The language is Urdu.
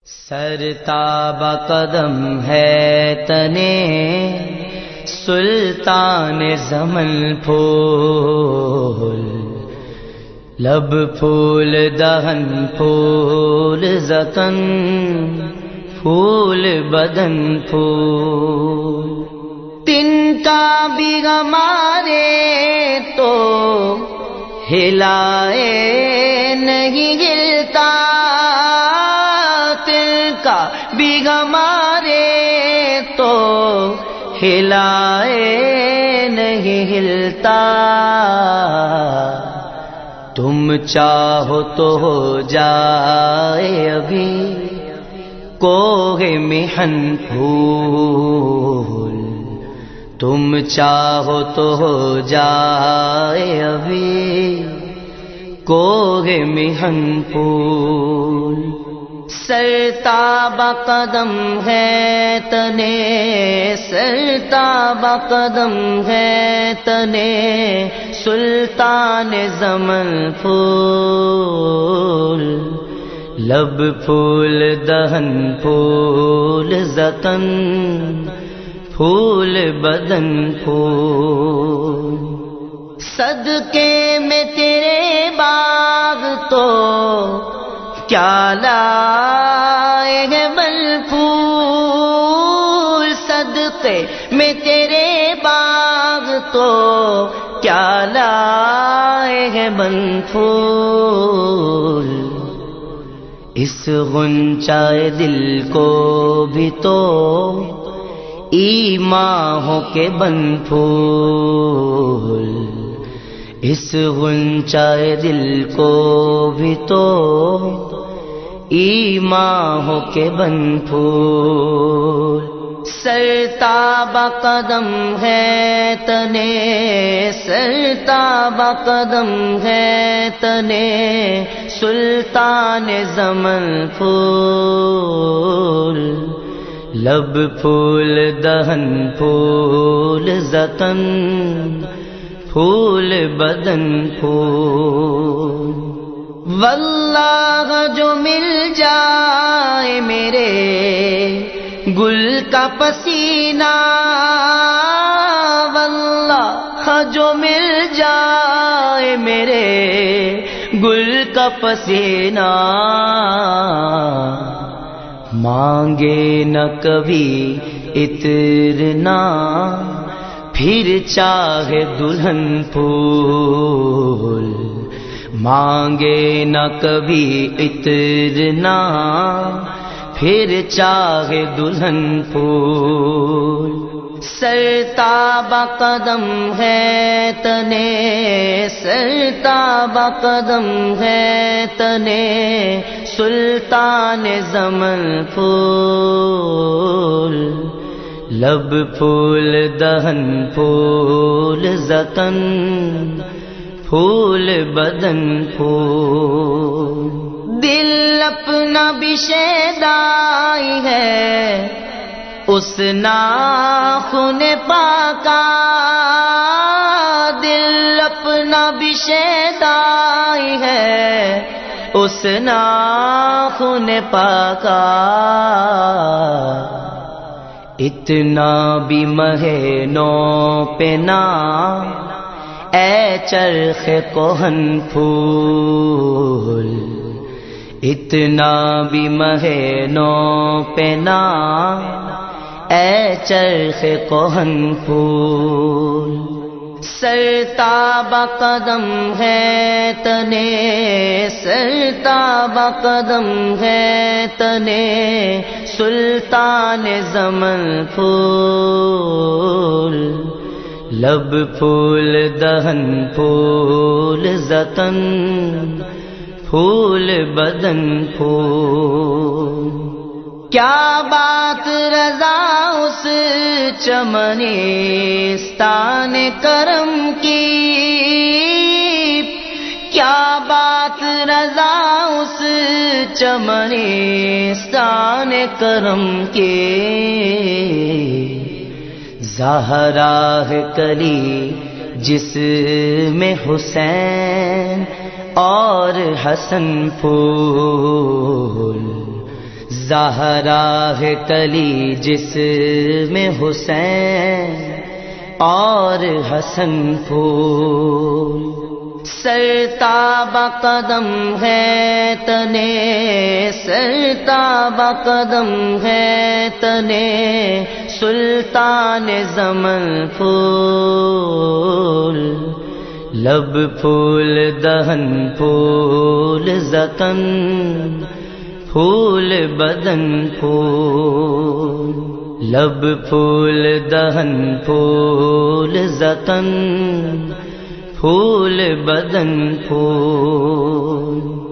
سرتاب قدم ہے تنے سلطان زمن پھول، لب پھول دہن پھول زتن پھول بدن پھول، تن کا بھی ہمارے تو ہلائے نہیں ہلتا، کا بھی ہمارے تو ہلائے نہیں ہلتا، تم چاہو تو ہو جائے ابھی کوہ محن پھول، تم چاہو تو ہو جائے ابھی کوہ محن پھول، سرتاب قدم ہے تنے سرتاب قدم ہے تنے سلطان زمن پھول، لب پھول دہن پھول زتن پھول بدن پھول، صدقے میں تیرے باغ تو کیا لائے ہیں بل پھول، صدقے میں تیرے باغ تو کیا لائے ہیں بل پھول، اس غنچۂ دل کو بھی تو ایماں ہو کے بن پھول، اس غنچۂ دل کو بھی تو ایماں ہو کے بن پھول، سرتاب قدم ہے تنے سرتاب قدم ہے تنے سلطان زمن پھول، لب پھول دہن پھول زتن پھول بدن پھول، واللہ جو مل جائے میرے گل کا پسینہ، واللہ جو مل جائے میرے گل کا پسینہ، مانگے نہ کبھی اترنا پھر چاہے دلہن پھول، مانگے نہ کبھی اترنا پھر چاہے دلہن پھول، سرتاب قدم ہے تنے سرتاب قدم ہے تنے سلطان زمن پھول، لب پھول دہن پھول زتن پھول بدن پھول، دل اپنا بھی شیدائی ہے اس ناخن پاکا، دل اپنا بھی شیدائی ہے اس ناخن پاکا، اتنا بھی مہینوں پہ نہ اے چرخ کوہن پھول، اتنا بھی مہینوں پہ نہ اے چرخ کوہن پھول، سرتاب قدم ہے تنے سرتاب قدم ہے تنے سلطان زمن پھول، لب پھول دہن پھول زتن پھول بدن پھول، کیا بات رضا اس چمنستان کرم کی، کیا بات رضا اس چمنستان کرم کی، زہرا ہے کلی جس میں حسین اور حسن پھول، زہرا ہے کلی جس میں حسین اور حسن پھول، سرتاب قدم ہے تنے، سرتاب قدم ہے تنے سلطان زمن پھول، لب پھول دہن پھول زکن پھول بدن پھول، لب پھول دہن پھول زکن پھول بدن پھول۔